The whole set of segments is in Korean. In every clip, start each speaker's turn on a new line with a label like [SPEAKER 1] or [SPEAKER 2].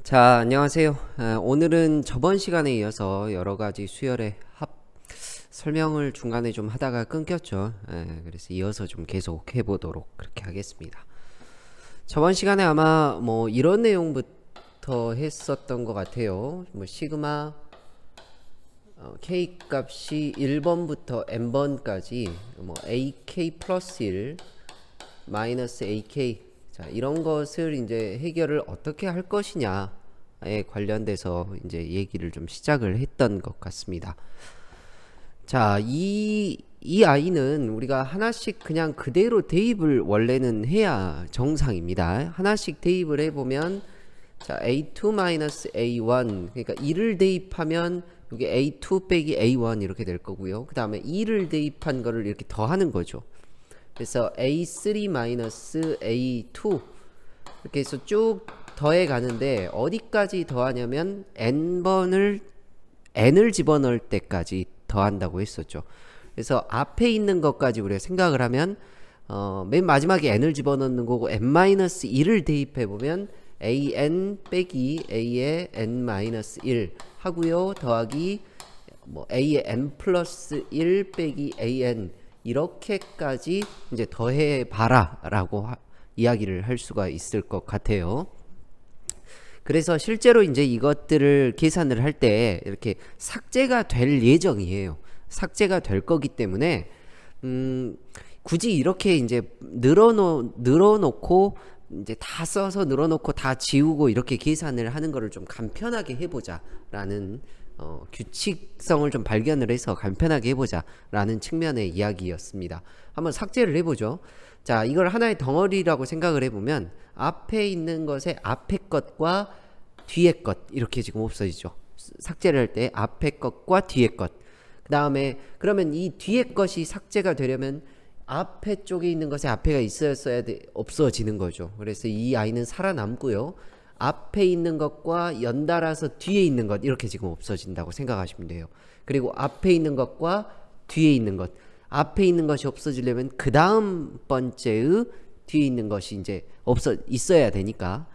[SPEAKER 1] 자, 안녕하세요. 오늘은 저번 시간에 이어서 여러가지 수열의 합 설명을 중간에 좀 하다가 끊겼죠. 그래서 이어서 좀 계속 해보도록 그렇게 하겠습니다. 저번 시간에 아마 뭐 이런 내용부터 했었던 것 같아요. 뭐 시그마 k 값이 1번부터 n번까지 뭐 ak 플러스 1 마이너스 ak, 자, 이런 것을 이제 해결을 어떻게 할 것이냐에 관련돼서 이제 얘기를 좀 시작을 했던 것 같습니다. 자, 이 아이는 우리가 하나씩 그냥 그대로 대입을 원래는 해야 정상입니다. 하나씩 대입을 해보면, 자, a2-a1, 그러니까 2를 대입하면 이게 a2 빼기 a1 이렇게 될 거고요. 그 다음에 2를 대입한 거를 이렇게 더하는 거죠. 그래서 a3-a2 이렇게 해서 쭉 더해 가는데, 어디까지 더하냐면 n을 집어넣을 때까지 더한다고 했었죠. 그래서 앞에 있는 것까지 우리가 생각을 하면 맨 마지막에 n을 집어넣는 거고, n-1을 대입해 보면 an 빼기 a의 n-1 하고요, 더하기 뭐 a의 n 플러스 1 빼기 an, 이렇게까지 이제 더해 봐라 라고 이야기를 할 수가 있을 것 같아요. 그래서 실제로 이제 이것들을 계산을 할 때 이렇게 삭제가 될 예정이에요. 삭제가 될 거기 때문에 굳이 이렇게 이제 늘어놓고 이제 다 써서 늘어놓고 다 지우고 이렇게 계산을 하는 거를 좀 간편하게 해보자 라는 규칙성을 좀 발견을 해서 간편하게 해보자 라는 측면의 이야기였습니다. 한번 삭제를 해보죠. 자, 이걸 하나의 덩어리라고 생각을 해보면 앞에 있는 것의 앞에 것과 뒤에 것 이렇게 지금 없어지죠. 삭제를 할 때 앞에 것과 뒤에 것, 그 다음에 그러면 이 뒤에 것이 삭제가 되려면 앞에 쪽에 있는 것에 앞에가 있어야 없어지는 거죠. 그래서 이 아이는 살아남고요, 앞에 있는 것과 연달아서 뒤에 있는 것 이렇게 지금 없어진다고 생각하시면 돼요. 그리고 앞에 있는 것과 뒤에 있는 것, 앞에 있는 것이 없어지려면 그 다음 번째의 뒤에 있는 것이 이제 있어야 되니까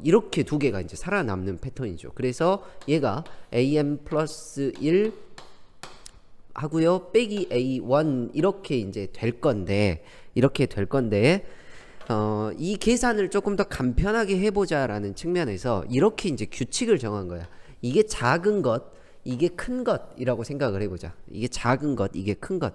[SPEAKER 1] 이렇게 두 개가 이제 살아남는 패턴이죠. 그래서 얘가 am 플러스 1 하고요, 빼기 a1 이렇게 이제 될 건데, 이 계산을 조금 더 간편하게 해보자 라는 측면에서 이렇게 이제 규칙을 정한 거야. 이게 작은 것, 이게 큰 것이라고 생각을 해보자. 이게 작은 것, 이게 큰 것.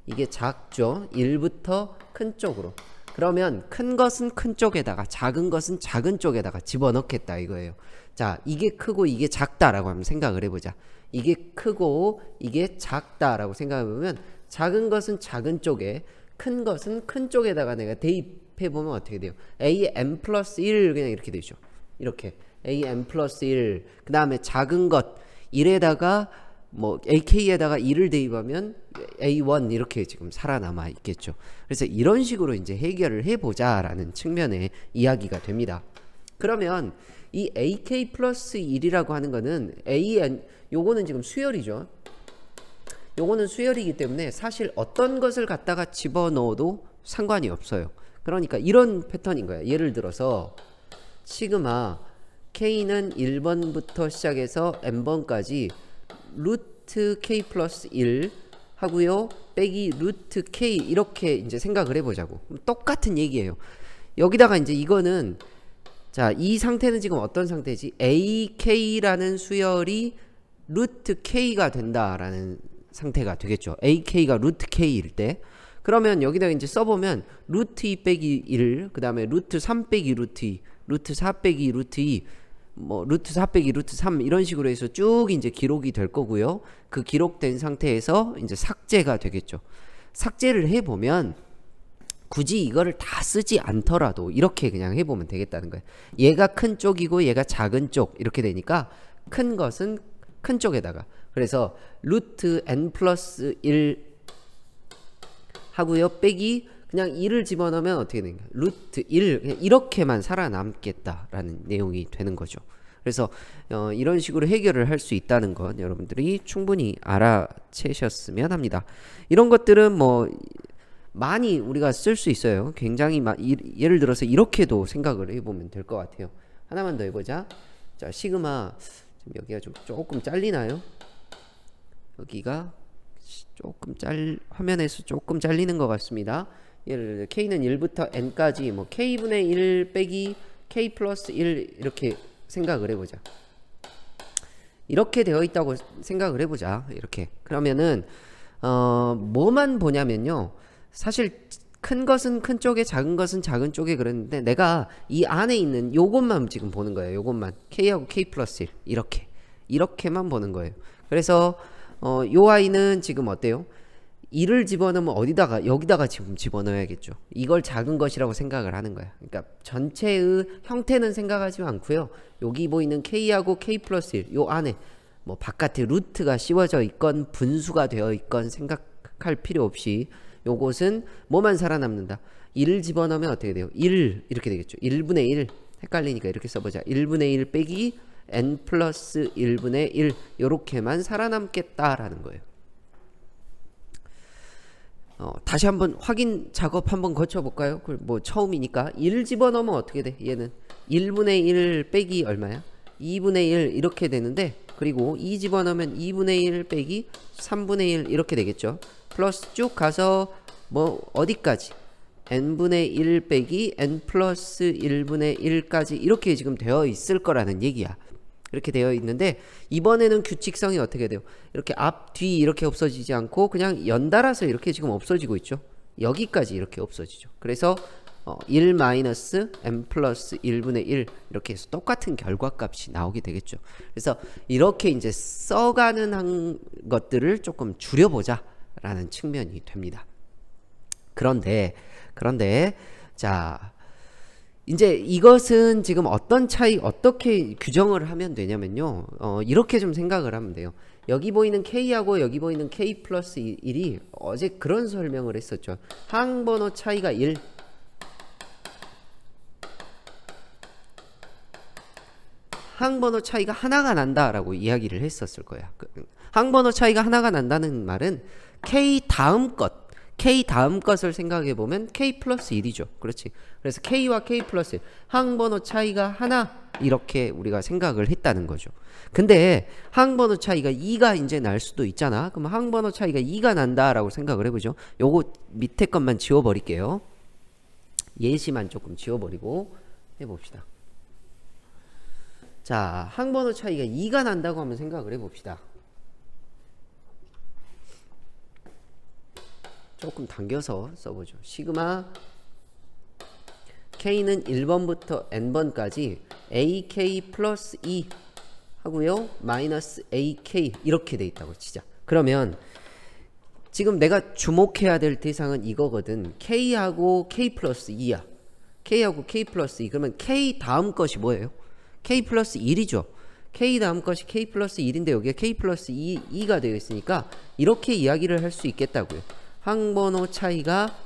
[SPEAKER 1] 이게 작죠. 1부터 큰 쪽으로. 그러면 큰 것은 큰 쪽에다가 작은 것은 작은 쪽에다가 집어넣겠다 이거예요. 자, 이게 크고 이게 작다라고 한번 생각을 해보자. 이게 크고 이게 작다라고 생각해보면, 작은 것은 작은 쪽에, 큰 것은 큰 쪽에다가 내가 대입해보면 어떻게 돼요? am 플러스 1 그냥 이렇게 되죠. 이렇게 am 플러스 1, 그 다음에 작은 것 1에다가 뭐 ak에다가 2를 대입하면 a1 이렇게 지금 살아남아 있겠죠. 그래서 이런 식으로 이제 해결을 해보자 라는 측면의 이야기가 됩니다. 그러면 이 ak 플러스 1이라고 하는 거는 요거는 지금 수열이죠. 요거는 수열이기 때문에 사실 어떤 것을 갖다가 집어넣어도 상관이 없어요. 그러니까 이런 패턴인 거야. 예를 들어서 시그마 k는 1번부터 시작해서 n번까지 루트 k 플러스 1 하고요, 빼기 루트 k 이렇게 이제 생각을 해보자고. 똑같은 얘기예요. 여기다가 이제 이거는, 자, 이 상태는 지금 어떤 상태지? ak라는 수열이 루트 k가 된다라는 상태가 되겠죠. ak가 루트 k일 때. 그러면 여기다가 이제 써보면 루트 2 빼기 1, 그 다음에 루트 3 빼기 루트 2, 루트 4 빼기 루트 2, 뭐 루트 4 빼기 루트 3 이런 식으로 해서 쭉 이제 기록이 될 거고요. 그 기록된 상태에서 이제 삭제가 되겠죠. 삭제를 해보면 굳이 이거를 다 쓰지 않더라도 이렇게 그냥 해보면 되겠다는 거예요. 얘가 큰 쪽이고 얘가 작은 쪽 이렇게 되니까 큰 것은 큰 쪽에다가, 그래서 루트 n 플러스 1 하고요, 빼기 그냥 2를 집어넣으면 어떻게 되는가? 루트 1, 그냥 이렇게만 살아남겠다라는 내용이 되는 거죠. 그래서 이런 식으로 해결을 할 수 있다는 건 여러분들이 충분히 알아채셨으면 합니다. 이런 것들은 뭐 많이 우리가 쓸 수 있어요. 굉장히 예를 들어서 이렇게도 생각을 해보면 될 것 같아요. 하나만 더 해보자. 자, 시그마 지금 여기가 좀 조금 잘리나요? 여기가 조금 화면에서 조금 잘리는 것 같습니다. 예를 들어 K는 1부터 N까지 뭐 K분의 1 빼기 K 플러스 1 이렇게 생각을 해보자. 이렇게 되어 있다고 생각을 해보자. 이렇게. 그러면은 뭐만 보냐면요. 사실 큰 것은 큰 쪽에 작은 것은 작은 쪽에 그랬는데 내가 이 안에 있는 요것만 지금 보는 거예요. 요것만 K하고 K 플러스 1 이렇게만 보는 거예요. 그래서 요 아이는 지금 어때요? 1을 집어넣으면 어디다가 여기다가 지금 집어넣어야겠죠. 이걸 작은 것이라고 생각을 하는 거야. 그러니까 전체의 형태는 생각하지 않고요. 여기 보이는 K하고 K 플러스 1 요 안에 뭐 바깥에 루트가 씌워져 있건 분수가 되어 있건 생각할 필요 없이 요것은 뭐만 살아남는다. 1을 집어넣으면 어떻게 돼요? 1 이렇게 되겠죠. 1분의 1 헷갈리니까 이렇게 써보자. 1분의 1 빼기 n 플러스 1분의 1 요렇게만 살아남겠다라는 거예요. 다시 한번 확인 작업 한번 거쳐볼까요? 뭐 처음이니까 1 집어넣으면 어떻게 돼? 얘는 1분의 1 빼기 얼마야? 2분의 1 이렇게 되는데 그리고 2 집어넣으면 2분의 1 빼기 3분의 1 이렇게 되겠죠. 플러스 쭉 가서 뭐 어디까지? n분의 1 빼기 n 플러스 1분의 1까지 이렇게 지금 되어 있을 거라는 얘기야. 이렇게 되어 있는데 이번에는 규칙성이 어떻게 돼요? 이렇게 앞, 뒤 이렇게 없어지지 않고 그냥 연달아서 이렇게 지금 없어지고 있죠. 여기까지 이렇게 없어지죠. 그래서 1 마이너스 n 플러스 1분의 1 이렇게 해서 똑같은 결과값이 나오게 되겠죠. 그래서 이렇게 이제 써가는 것들을 조금 줄여보자 라는 측면이 됩니다. 그런데 자 이제 이것은 지금 어떤 차이 어떻게 규정을 하면 되냐면요. 이렇게 좀 생각을 하면 돼요. 여기 보이는 K하고 여기 보이는 K 플러스 1이 어제 그런 설명을 했었죠. 항번호 차이가 1 항번호 차이가 하나가 난다라고 이야기를 했었을 거야. 항번호 차이가 하나가 난다는 말은 K 다음 것을 생각해 보면 K 플러스 1이죠. 그렇지. 그래서 K와 K 플러스 1 항번호 차이가 하나 이렇게 우리가 생각을 했다는 거죠. 근데 항번호 차이가 2가 이제 날 수도 있잖아. 그럼 항번호 차이가 2가 난다라고 생각을 해보죠. 요거 밑에 것만 지워버릴게요. 예시만 조금 지워버리고 해봅시다. 자, 항번호 차이가 2가 난다고 한번 생각을 해봅시다. 조금 당겨서 써보죠. 시그마 K는 1번부터 N번까지 AK 플러스 2 하고요. 마이너스 AK 이렇게 돼 있다고 치자. 그러면 지금 내가 주목해야 될 대상은 이거거든. K하고 K 플러스 2야. K하고 K 플러스 2. 그러면 K 다음 것이 뭐예요? K 플러스 1이죠. K 다음 것이 K 플러스 1인데 여기에 K 플러스 2가 되어 있으니까 이렇게 이야기를 할 수 있겠다고요. 항번호 차이가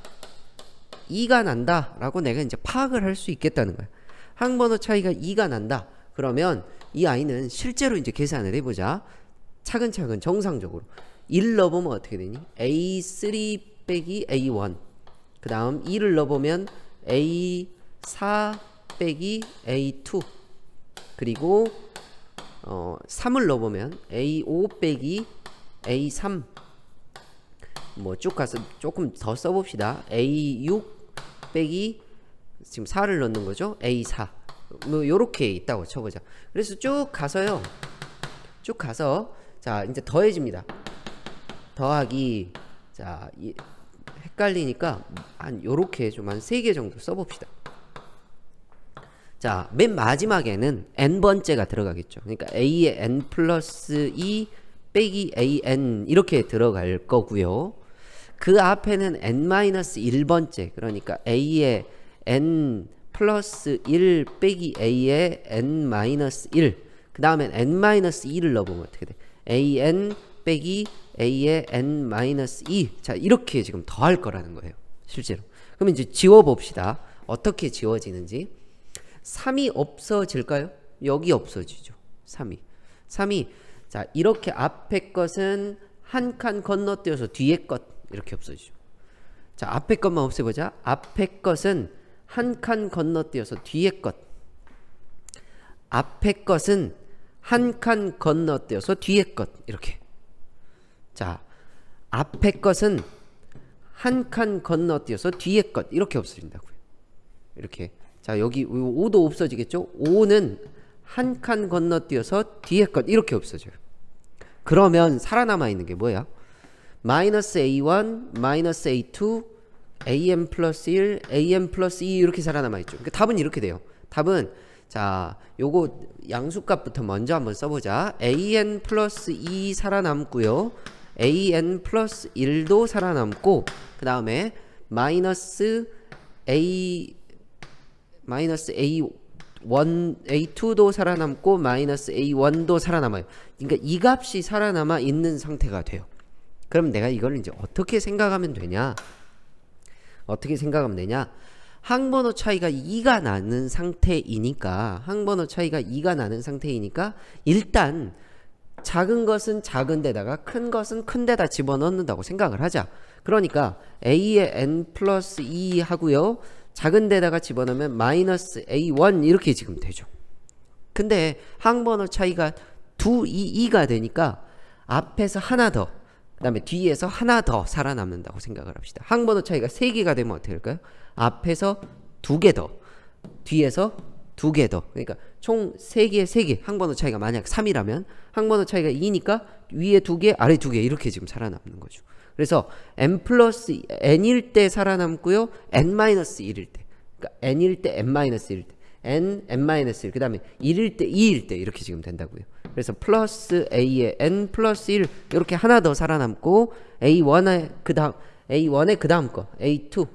[SPEAKER 1] 2가 난다 라고 내가 이제 파악을 할 수 있겠다는 거야. 항번호 차이가 2가 난다. 그러면 이 아이는 실제로 이제 계산을 해보자. 차근차근 정상적으로 1 넣어보면 어떻게 되니? A3 빼기 A1 그 다음 2를 넣어보면 A4 빼기 A2 그리고 3을 넣어보면 A5 빼기 A3 뭐 쭉 가서 조금 더 써봅시다. A6 빼기 지금 4를 넣는 거죠. A4 뭐 요렇게 있다고 쳐보자. 그래서 쭉 가서요. 쭉 가서 자 이제 더해집니다. 더하기 자 헷갈리니까 한 요렇게 좀 한 3개 정도 써봅시다. 자 맨 마지막에는 n번째가 들어가겠죠. 그러니까 a의 n 플러스 2 빼기 an 이렇게 들어갈 거고요. 그 앞에는 n-1번째 그러니까 a의 n 플러스 1 빼기 a의 n-1 그 다음엔 n-2를 넣어보면 어떻게 돼? an 빼기 a의 n-2 자 이렇게 지금 더할 거라는 거예요. 실제로. 그럼 이제 지워봅시다. 어떻게 지워지는지. 3이 없어질까요? 여기 없어지죠. 3이 자 이렇게 앞에 것은 한 칸 건너뛰어서 뒤에 것 이렇게 없어지죠. 자 앞에 것만 없애보자. 앞에 것은 한 칸 건너뛰어서 뒤에 것 앞에 것은 한 칸 건너뛰어서 뒤에 것 이렇게. 자, 앞에 것은 한 칸 건너뛰어서 뒤에 것 이렇게 없어진다고요. 이렇게. 자, 여기 5도 없어지겠죠? 5는 한 칸 건너뛰어서 뒤에 것 이렇게 없어져요. 그러면 살아남아 있는 게 뭐야? 마이너스 A1, 마이너스 A2, AM 플러스 1, AM 플러스 2 이렇게 살아남아 있죠. 그러니까 답은 이렇게 돼요. 답은 자, 요거 양수값부터 먼저 한번 써보자. AN 플러스 2 살아남고요. AN 플러스 1도 살아남고 그 다음에 마이너스 A A2도 살아남고 마이너스 A1도 살아남아요. 그러니까 이 값이 살아남아 있는 상태가 돼요. 그럼 내가 이걸 이제 어떻게 생각하면 되냐? 어떻게 생각하면 되냐? 항번호 차이가 2가 나는 상태이니까 일단 작은 것은 작은 데다가 큰 것은 큰 데다 집어넣는다고 생각을 하자. 그러니까 A의 N 플러스 2 하고요. 작은 데다가 집어넣으면 마이너스 A1 이렇게 지금 되죠. 근데 항번호 차이가 2가 되니까 앞에서 하나 더, 그 다음에 뒤에서 하나 더 살아남는다고 생각을 합시다. 항번호 차이가 3개가 되면 어떻게 할까요? 앞에서 2개 더, 뒤에서 2개 더. 그러니까 총 3개, 3개. 항번호 차이가 만약 3이라면 항번호 차이가 2니까 위에 2개, 아래 2개 이렇게 지금 살아남는 거죠. 그래서 n 플러스 n일 때 살아남고요. n 마이너스 1일 때. 그러니까 n일 때 n 마이너스 1일 때. n 마이너스 1. 그 다음에 1일 때 2일 때 이렇게 지금 된다고요. 그래서 플러스 a의 n 플러스 1 이렇게 하나 더 살아남고 a1의 그 다음 거 a2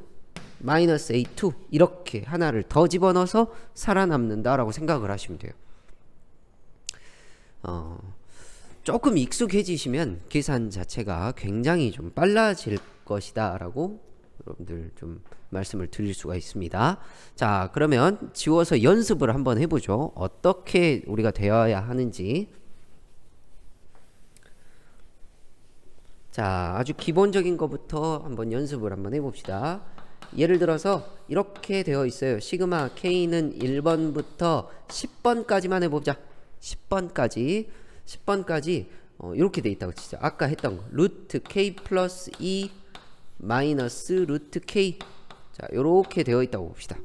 [SPEAKER 1] 마이너스 a2 이렇게 하나를 더 집어넣어서 살아남는다라고 생각을 하시면 돼요. 조금 익숙해지시면 계산 자체가 굉장히 좀 빨라질 것이다 라고 여러분들 좀 말씀을 드릴 수가 있습니다. 자, 그러면 지워서 연습을 한번 해보죠. 어떻게 우리가 되어야 하는지. 자, 아주 기본적인 것부터 한번 연습을 한번 해봅시다. 예를 들어서 이렇게 되어 있어요. 시그마 K는 1번부터 10번까지만 해보자. 10번까지 이렇게 돼 있다고 치자. 아까 했던 거 루트 K 플러스 2 마이너스 루트 K. 자, 요렇게 되어 있다고 봅시다.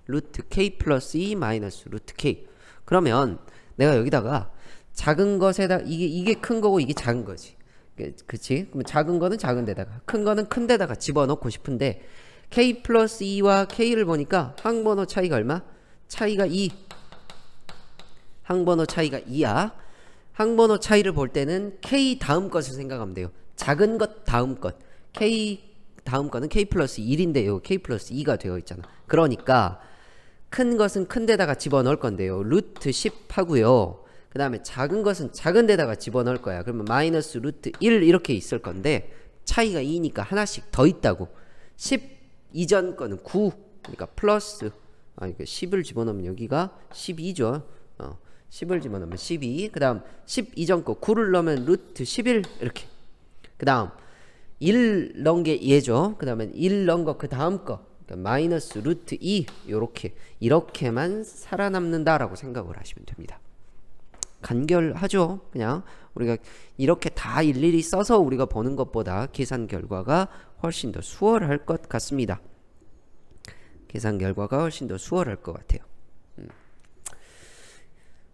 [SPEAKER 1] 루트 K 플러스 2 마이너스 루트 K. 그러면 내가 여기다가 작은 것에다 이게 큰 거고 이게 작은 거지. 그치? 그럼 작은 거는 작은 데다가 큰 거는 큰 데다가 집어넣고 싶은데 K 플러스 2와 K를 보니까 항번호 차이가 얼마? 차이가 2. 항번호 차이가 2야. 항번호 차이를 볼 때는 K 다음 것을 생각하면 돼요. 작은 것 다음 것. K 다음 거는 K 플러스 1인데요. K 플러스 2가 되어 있잖아. 그러니까 큰 것은 큰 데다가 집어넣을 건데요. 루트 10 하고요. 그 다음에 작은 것은 작은 데다가 집어넣을 거야. 그러면 마이너스 루트 1 이렇게 있을 건데 차이가 2니까 하나씩 더 있다고. 10 이전 거는 9. 그러니까 플러스 10을 집어넣으면 여기가 12죠. 10을 집어넣으면 12. 그 다음 10 이전 거 9를 넣으면 루트 11 이렇게. 그 다음 1 넣은 게 얘죠. 그 다음에 1 넣은 거 그 다음 거 그러니까 마이너스 루트 2 이렇게만 살아남는다라고 생각을 하시면 됩니다. 간결하죠. 그냥 우리가 이렇게 다 일일이 써서 우리가 보는 것보다 계산 결과가 훨씬 더 수월할 것 같습니다. 계산 결과가 훨씬 더 수월할 것 같아요.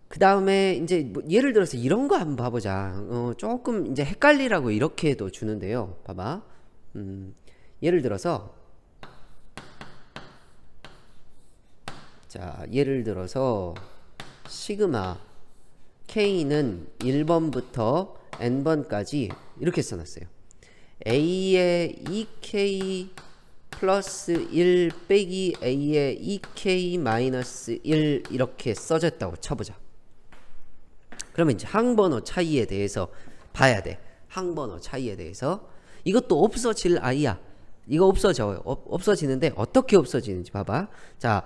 [SPEAKER 1] 그 다음에 이제 뭐 예를 들어서 이런 거 한번 봐보자. 조금 이제 헷갈리라고 이렇게도 주는데요. 봐봐. 예를 들어서 자, 예를 들어서 시그마 K는 1번부터 N번까지 이렇게 써놨어요. A의 2K 플러스 1 빼기 A의 2K 마이너스 1 이렇게 써졌다고 쳐보자. 그러면 이제 항번호 차이에 대해서 봐야 돼. 항번호 차이에 대해서. 이것도 없어질 아이야. 이거 없어져요. 없어지는데 어떻게 없어지는지 봐봐. 자,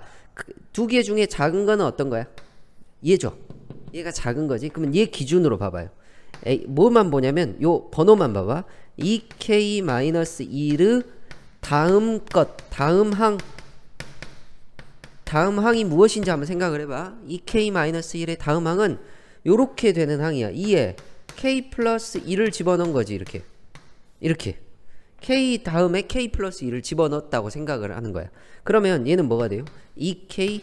[SPEAKER 1] 두 개 중에 작은 거는 어떤 거야? 얘죠. 얘가 작은 거지. 그러면 얘 기준으로 봐봐요. 뭐만 보냐면 요 번호만 봐봐. 2K 마이너스 2를 다음 것, 다음 항 다음 항이 무엇인지 한번 생각을 해봐. 이 k-1의 다음 항은 요렇게 되는 항이야. 2에 k 플러스 1을 집어넣은 거지. 이렇게 k 다음에 k 플러스 1을 집어넣었다고 생각을 하는 거야. 그러면 얘는 뭐가 돼요? 2k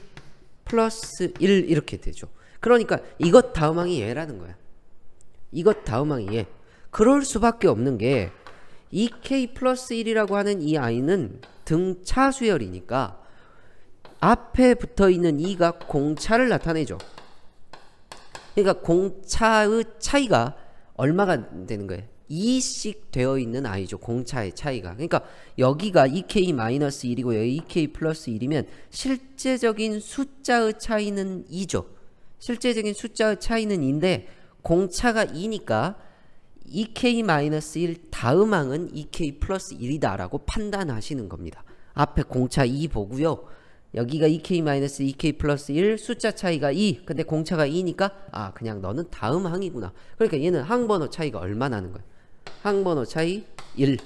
[SPEAKER 1] 플러스 1 이렇게 되죠. 그러니까 이것 다음 항이 얘라는 거야. 이것 다음 항이 얘. 그럴 수밖에 없는 게 2k 플러스 1이라고 하는 이 i는 등차 수열이니까 앞에 붙어있는 2가 공차를 나타내죠. 그러니까 공차의 차이가 얼마가 되는 거예요? 2씩 되어 있는 i죠. 공차의 차이가. 그러니까 여기가 2k-1이고 여기 2k 플러스 1이면 실제적인 숫자의 차이는 2죠. 실제적인 숫자의 차이는 2인데 공차가 2니까 2k-1 다음 항은 2k 플러스 1이다 라고 판단하시는 겁니다. 앞에 공차 2 보고요. 여기가 2k-2k 플러스 1 숫자 차이가 2 근데 공차가 2니까 아 그냥 너는 다음 항이구나. 그러니까 얘는 항번호 차이가 얼마 나는 거야? 항번호 차이 1.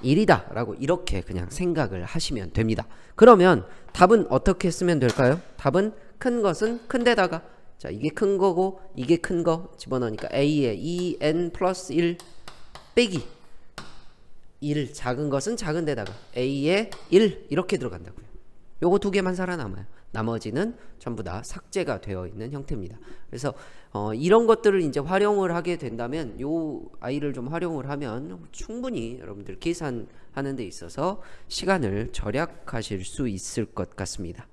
[SPEAKER 1] 일이다 라고 이렇게 그냥 생각을 하시면 됩니다. 그러면 답은 어떻게 쓰면 될까요? 답은 큰 것은 큰 데다가 자 이게 큰 거고 이게 큰 거 집어넣으니까 a에 2n 플러스 1 빼기 1 작은 것은 작은 데다가 a에 1 이렇게 들어간다고요. 요거 두 개만 살아남아요. 나머지는 전부 다 삭제가 되어 있는 형태입니다. 그래서 이런 것들을 이제 활용을 하게 된다면 요 아이를 좀 활용을 하면 충분히 여러분들 계산하는 데 있어서 시간을 절약하실 수 있을 것 같습니다.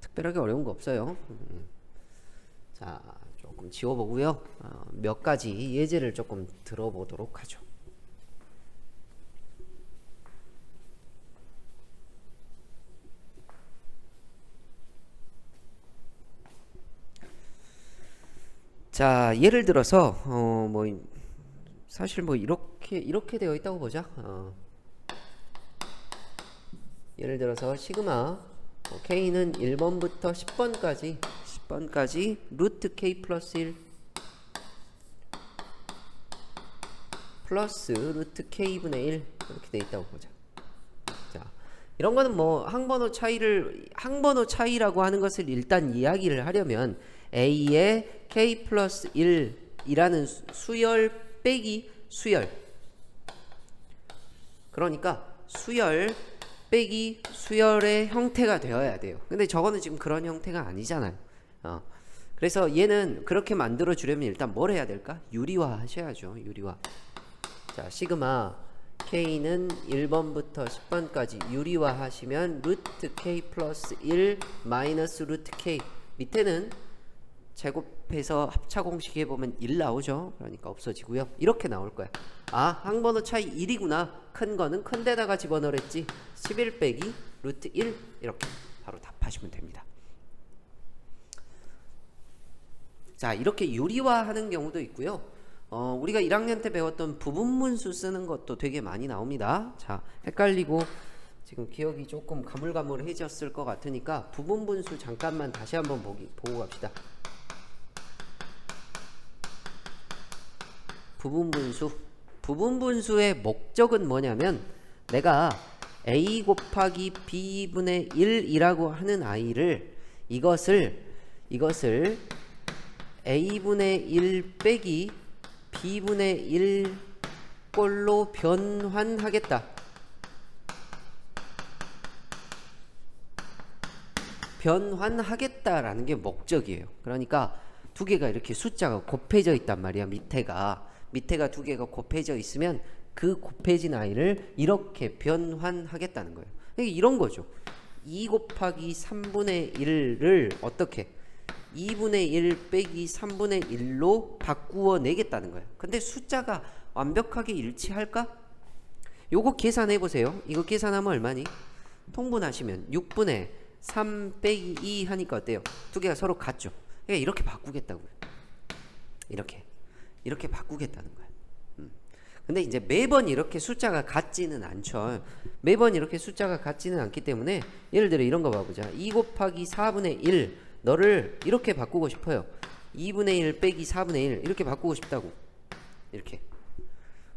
[SPEAKER 1] 특별하게 어려운 거 없어요. 자, 조금 지워보고요. 몇 가지 예제를 조금 들어보도록 하죠. 자, 예를 들어서 뭐 사실 뭐 이렇게 되어 있다고 보자. 예를 들어서 시그마 k는 1번부터 10번까지 루트 k 플러스 1 플러스 루트 k분의 1 이렇게 되어 있다고 보자. 자, 이런 거는 뭐 항번호 차이라고 하는 것을 일단 이야기를 하려면 a의 k 플러스 1이라는 수열 빼기 수열, 그러니까 수열 빼기 수열의 형태가 되어야 돼요. 근데 저거는 지금 그런 형태가 아니잖아요. 그래서 얘는 그렇게 만들어 주려면 일단 뭘 해야 될까? 유리화 하셔야죠. 유리화. 자, 시그마 k는 1번부터 10번까지 유리화 하시면 루트 k 플러스 1 마이너스 루트 k, 밑에는 제곱해서 합차 공식 해보면 1 나오죠. 그러니까 없어지고요. 이렇게 나올 거야. 아, 항번호 차이 1이구나. 큰 거는 큰 데다가 집어넣으랬지. 11 빼기 루트 1 이렇게 바로 답하시면 됩니다. 자, 이렇게 유리화하는 경우도 있고요. 우리가 1학년 때 배웠던 부분분수 쓰는 것도 되게 많이 나옵니다. 자, 헷갈리고 지금 기억이 조금 가물가물해졌을 것 같으니까 부분분수 잠깐만 다시 한번 보고 갑시다. 부분분수의 목적은 뭐냐면 내가 a 곱하기 b분의 1이라고 하는 i를 이것을 a분의 1 빼기 b분의 1 꼴로 변환하겠다. 변환하겠다라는 게 목적이에요. 그러니까 두 개가 이렇게 숫자가 곱해져 있단 말이야. 밑에가 두 개가 곱해져 있으면 그 곱해진 i를 이렇게 변환하겠다는 거예요. 이런 거죠. 2 곱하기 3분의 1을 어떻게 2분의 1 빼기 3분의 1로 바꾸어 내겠다는 거예요. 근데 숫자가 완벽하게 일치할까? 요거 계산해 보세요. 이거 계산하면 얼마니? 통분하시면 6분의 3 빼기 2 하니까 어때요? 두 개가 서로 같죠. 그러니까 이렇게 바꾸겠다고요. 이렇게 바꾸겠다는 거예요. 근데 이제 매번 이렇게 숫자가 같지는 않죠. 매번 이렇게 숫자가 같지는 않기 때문에 예를 들어 이런 거 봐보자. 2 곱하기 4분의 1 너를 이렇게 바꾸고 싶어요. 2분의 1 빼기 4분의 1 이렇게 바꾸고 싶다고. 이렇게.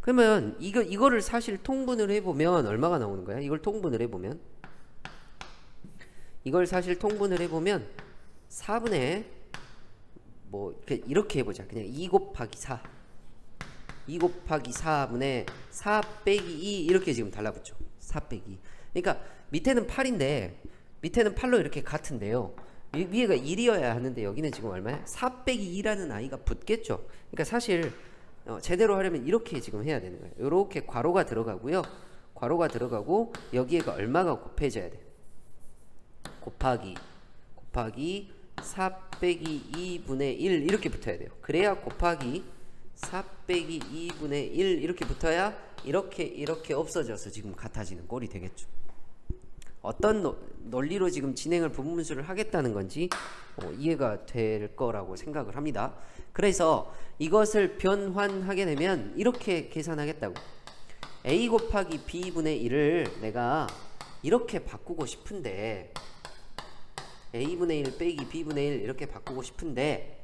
[SPEAKER 1] 그러면 이거를 사실 통분을 해보면 얼마가 나오는 거야? 이걸 통분을 해보면 이걸 사실 통분을 해보면 4분의 뭐 이렇게 해보자. 그냥 2 곱하기 4 2 곱하기 4분의 4 빼기 2 이렇게 지금 달라붙죠. 4 빼기 2. 그러니까 밑에는 8인데 밑에는 8로 이렇게 같은데요. 위에가 1이어야 하는데 여기는 지금 얼마야? 4 빼기 2라는 아이가 붙겠죠. 그러니까 사실 제대로 하려면 이렇게 지금 해야 되는 거예요. 이렇게 괄호가 들어가고요. 괄호가 들어가고 여기에가 얼마가 곱해져야 돼? 곱하기 4 빼기 2분의 1 이렇게 붙어야 돼요. 그래야 곱하기 4 빼기 2분의 1 이렇게 붙어야 이렇게 없어져서 지금 같아지는 꼴이 되겠죠. 어떤 논리로 지금 진행을 부분분수를 하겠다는 건지 이해가 될 거라고 생각을 합니다. 그래서 이것을 변환하게 되면 이렇게 계산하겠다고. a 곱하기 b분의 1을 내가 이렇게 바꾸고 싶은데 a분의 1 빼기 b분의 1 이렇게 바꾸고 싶은데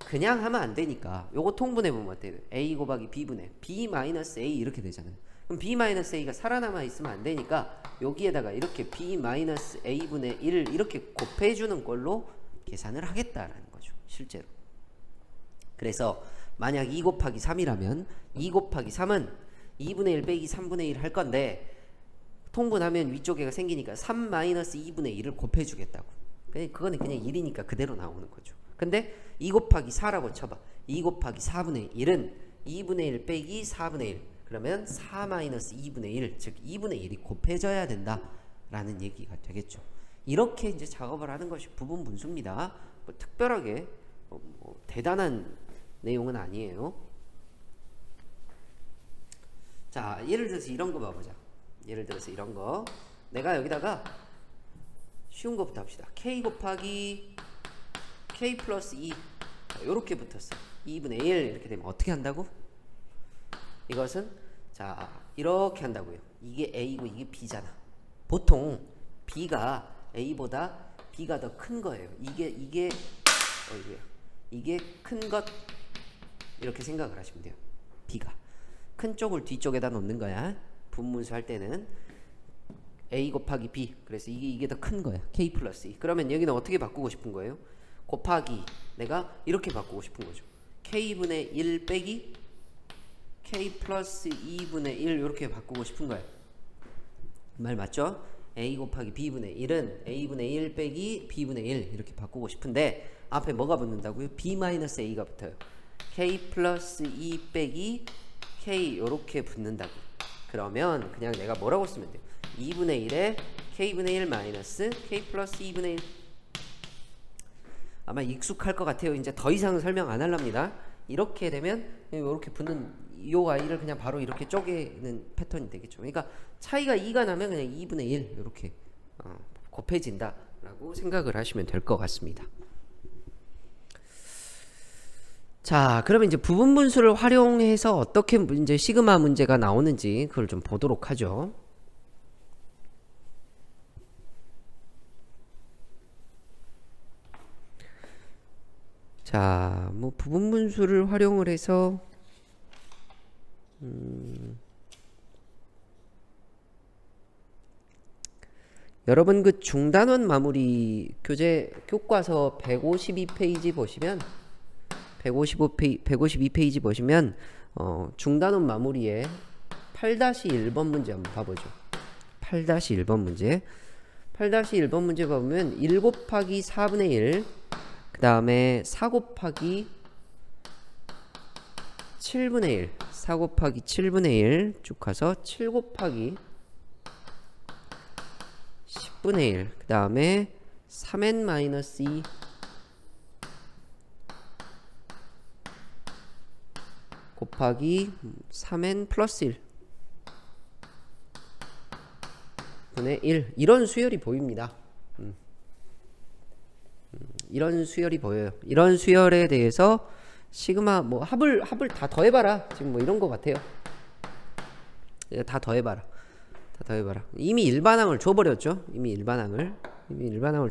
[SPEAKER 1] 그냥 하면 안 되니까 요거 통분해 보면 어때요? a 곱하기 b분의 b 마이너스 a 이렇게 되잖아요. 그럼 b 마이너스 a가 살아남아 있으면 안 되니까 여기에다가 이렇게 b 마이너스 a분의 1 이렇게 곱해주는 걸로 계산을 하겠다라는 거죠. 실제로. 그래서 만약 2 곱하기 3이라면 2 곱하기 3은 2분의 1 빼기 3분의 1 할 건데 통분하면 위쪽에가 생기니까 3 마이너스 2분의 1을 곱해주겠다고. 그거는 그냥 1이니까 그대로 나오는 거죠. 근데 2 곱하기 4라고 쳐봐. 2 곱하기 4분의 1은 2분의 1 빼기 4분의 1. 그러면 4 마이너스 2분의 1, 즉 2분의 1이 곱해져야 된다라는 얘기가 되겠죠. 이렇게 이제 작업을 하는 것이 부분분수입니다. 뭐 특별하게 뭐 대단한 내용은 아니에요. 자, 예를 들어서 이런 거 봐보자. 예를 들어서 이런 거. 내가 여기다가 쉬운 거부터 합시다. k 곱하기 k 플러스 2 요렇게 붙었어. 2분의 1 이렇게 되면 어떻게 한다고? 이것은 자 이렇게 한다고요. 이게 a고 이게 b잖아. 보통 b가 a보다 b가 더 큰 거예요. 이게 큰 것 이렇게 생각을 하시면 돼요. b가 큰 쪽을 뒤쪽에다 놓는 거야. 분문수 할 때는 a 곱하기 b. 그래서 이게 더 큰 거야. k 플러스 2. 그러면 여기는 어떻게 바꾸고 싶은 거예요? 곱하기 내가 이렇게 바꾸고 싶은 거죠. k분의 1 빼기 k 플러스 2분의 1 이렇게 바꾸고 싶은 거예요. 말 맞죠? a 곱하기 b분의 1은 a분의 1 빼기 b분의 1 이렇게 바꾸고 싶은데 앞에 뭐가 붙는다고요? b 마이너스 a가 붙어요. k 플러스 2 빼기 k 이렇게 붙는다고. 그러면 그냥 내가 뭐라고 쓰면 돼요? 2분의 1에 k분의 1 마이너스 k 플러스 2분의 1. 아마 익숙할 것 같아요. 이제 더 이상 설명 안 할랍니다. 이렇게 되면 이렇게 붙는 이 아이를 그냥 바로 이렇게 쪼개는 패턴이 되겠죠. 그러니까 차이가 2가 나면 그냥 2분의 1 이렇게 곱해진다 라고 생각을 하시면 될 것 같습니다. 자, 그러면 이제 부분분수를 활용해서 어떻게 이제 시그마 문제가 나오는지 그걸 좀 보도록 하죠. 자, 뭐 부분분수를 활용을 해서 여러분 그 중단원 마무리 교과서 152페이지 보시면 152페이지 보시면 중단원 마무리에 8-1번 문제 한번 봐보죠. 8-1번 문제. 8-1번 문제 보면 1 곱하기 4분의 1 그 다음에 4 곱하기 7분의 1 4 곱하기 7분의 1 쭉 가서 7 곱하기 10분의 1 그 다음에 3n 마이너스 2 곱하기 3n 플러스 1 분의 1 이런 수열이 보입니다. 이런 수열이 보여요. 이런 수열에 대해서 시그마 뭐 합을 다 더해봐라. 지금 뭐 이런 거 같아요. 다 더해봐라. 이미 일반항을 줘버렸죠. 이미 일반항을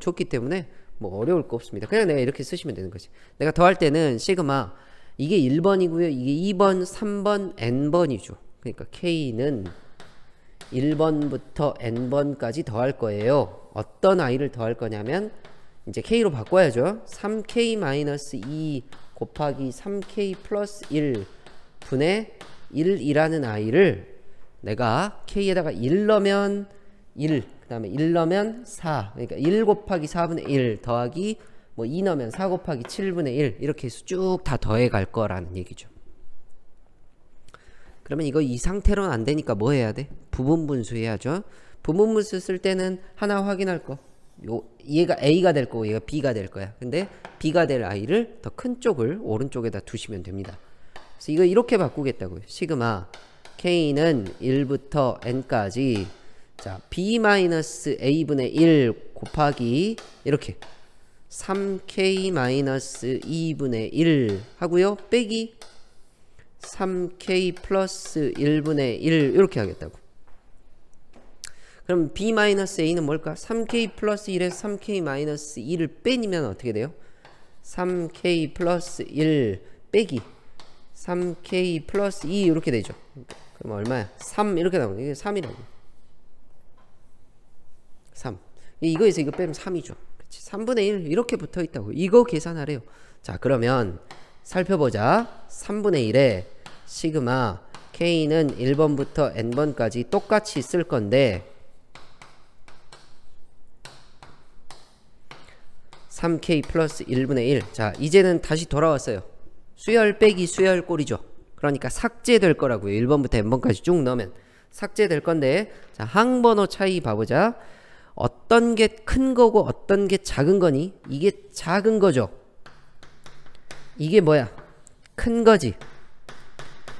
[SPEAKER 1] 줬기 때문에 뭐 어려울 거 없습니다. 그냥 내가 이렇게 쓰시면 되는 거지. 내가 더할 때는 시그마 이게 1번이고요. 이게 2번, 3번, n번이죠. 그러니까 k는 1번부터 n번까지 더할 거예요. 어떤 i를 더할 거냐면 이제 k로 바꿔야죠. 3k-2 곱하기 3k 플러스 1 분의 1이라는 i를 내가 k에다가 1 넣으면 1, 그 다음에 1 넣으면 4, 그러니까 1 곱하기 4분의 1 더하기 뭐 2 넣으면 4 곱하기 7분의 1 이렇게 해서 쭉 다 더해 갈 거라는 얘기죠. 그러면 이거 이 상태로는 안 되니까 뭐 해야 돼? 부분분수 해야죠. 부분분수 쓸 때는 하나 확인할 거. 얘가 A가 될 거고 얘가 B가 될 거야. 근데 B가 될 I를 더 큰 쪽을 오른쪽에다 두시면 됩니다. 그래서 이거 이렇게 바꾸겠다고요. 시그마 K는 1부터 N까지 자 B-A분의 1 곱하기 이렇게 3K-2분의 1 하고요. 빼기 3K 플러스 1분의 1 이렇게 하겠다고. 그럼 B-A는 뭘까? 3K 플러스 1에서 3K 2를 빼니면 어떻게 돼요? 3K 플러스 1 빼기 3K 플러스 2 이렇게 되죠. 그럼 얼마야? 3 이렇게 나오는 이게 3이라고. 3. 이거에서 이거 빼면 3이죠. 그치? 3분의 1 이렇게 붙어 있다고. 이거 계산하래요. 자, 그러면 살펴보자. 3분의 1에 시그마 K는 1번부터 N번까지 똑같이 쓸 건데 3K 플러스 1분의 1. 자, 이제는 다시 돌아왔어요. 수열 빼기 수열 꼴이죠. 그러니까 삭제될 거라고요. 1번부터 N번까지 쭉 넣으면 삭제될 건데 자, 항번호 차이 봐보자. 어떤 게 큰 거고 어떤 게 작은 거니? 이게 작은 거죠. 이게 뭐야? 큰 거지.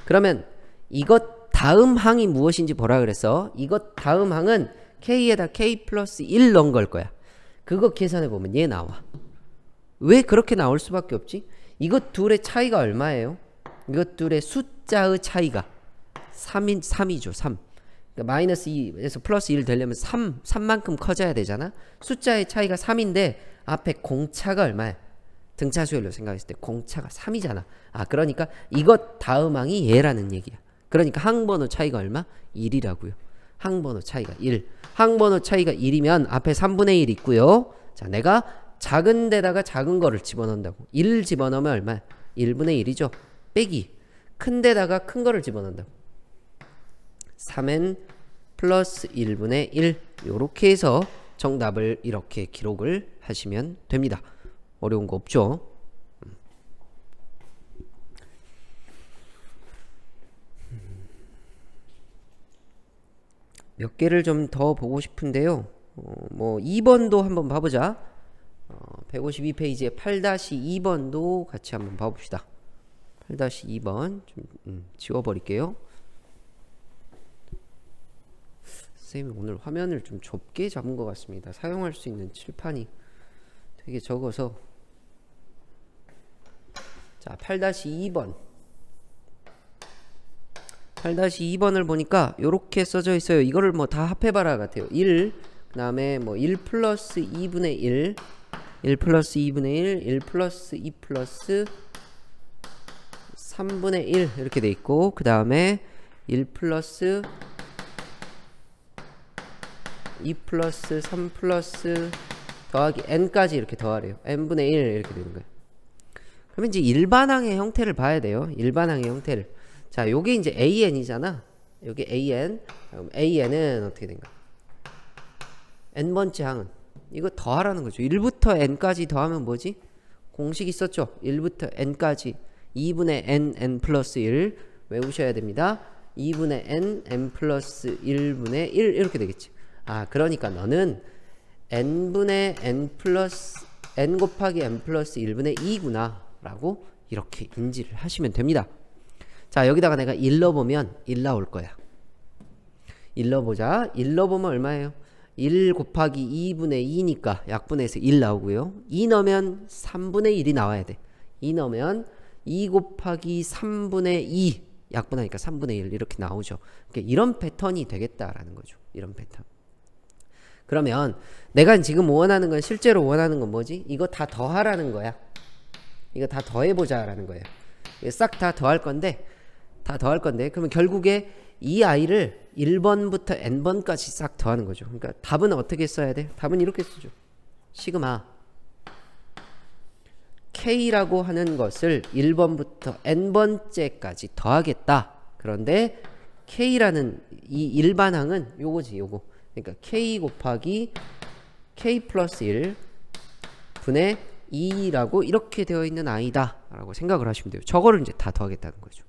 [SPEAKER 1] 그러면 이것 다음 항이 무엇인지 보라 그랬어. 이것 다음 항은 K에다 K 플러스 1 넣은 걸 거야. 그거 계산해 보면 얘 나와. 왜 그렇게 나올 수밖에 없지? 이것 둘의 차이가 얼마예요? 이것 둘의 숫자의 차이가 3이죠. 3. 그러니까 마이너스 2에서 플러스 1 되려면 3만큼 커져야 되잖아. 숫자의 차이가 3인데 앞에 공차가 얼마야? 등차 수열로 생각했을 때 공차가 3이잖아. 아, 그러니까 이것 다음 항이 얘라는 얘기야. 그러니까 항번호 차이가 얼마? 1이라고요. 항번호 차이가 1. 항번호 차이가 1이면 앞에 3분의 1 있고요. 자, 내가 작은 데다가 작은 거를 집어넣는다고. 1 집어넣으면 얼마야? 1분의 1이죠. 빼기 큰 데다가 큰 거를 집어넣는다고. 3n 플러스 1분의 1 요렇게 해서 정답을 이렇게 기록을 하시면 됩니다. 어려운 거 없죠? 몇 개를 좀 더 보고 싶은데요. 뭐 2번도 한번 봐보자. 152페이지에 8-2번도 같이 한번 봐봅시다. 8-2번 좀 지워버릴게요. 선생님이 오늘 화면을 좀 좁게 잡은 것 같습니다. 사용할 수 있는 칠판이 되게 적어서. 자, 8-2번 8-2번을 보니까 요렇게 써져 있어요. 이거를 뭐 다 합해봐라 같아요. 1, 그 다음에 뭐 1 플러스 2분의 1 1 플러스 2분의 1 1 플러스 2 플러스 3분의 1 이렇게 돼 있고, 그 다음에 1 플러스 2 플러스 3 플러스 더하기 n까지 이렇게 더하래요. n분의 1 이렇게 되는 거예요. 그러면 이제 일반항의 형태를 봐야 돼요. 일반항의 형태를. 자, 요게 이제 AN이잖아. 요게 AN. 그럼 AN은 어떻게 된가? n번째 항은 이거 더하라는 거죠. 1부터 n까지 더하면 뭐지? 공식 있었죠. 1부터 n까지 2분의 n 플러스 1 외우셔야 됩니다. 2분의 n 플러스 1분의 1 이렇게 되겠지. 아, 그러니까 너는 n분의 n 플러스 n 곱하기 n 플러스 1분의 2구나 라고 이렇게 인지를 하시면 됩니다. 자, 여기다가 내가 1 넣어보면 1 나올 거야. 1 넣어보자. 1 넣어보면 얼마예요? 1 곱하기 2분의 2니까 약분해서 1 나오고요. 2 넣으면 3분의 1이 나와야 돼. 2 넣으면 2 곱하기 3분의 2 약분하니까 3분의 1 이렇게 나오죠. 그러니까 이런 패턴이 되겠다라는 거죠. 이런 패턴. 그러면 내가 지금 원하는 건, 실제로 원하는 건 뭐지? 이거 다 더하라는 거야. 이거 다 더해보자 라는 거예요. 싹 다 더할 건데 그러면 결국에 이 i를 1번부터 n번까지 싹 더하는 거죠. 그러니까 답은 어떻게 써야 돼? 답은 이렇게 쓰죠. 시그마 k라고 하는 것을 1번부터 n번째까지 더하겠다. 그런데 k라는 이 일반항은 요거지, 요거. 그러니까 k 곱하기 k 플러스 1 분의 2라고 이렇게 되어 있는 i다 라고 생각을 하시면 돼요. 저거를 이제 다 더하겠다는 거죠.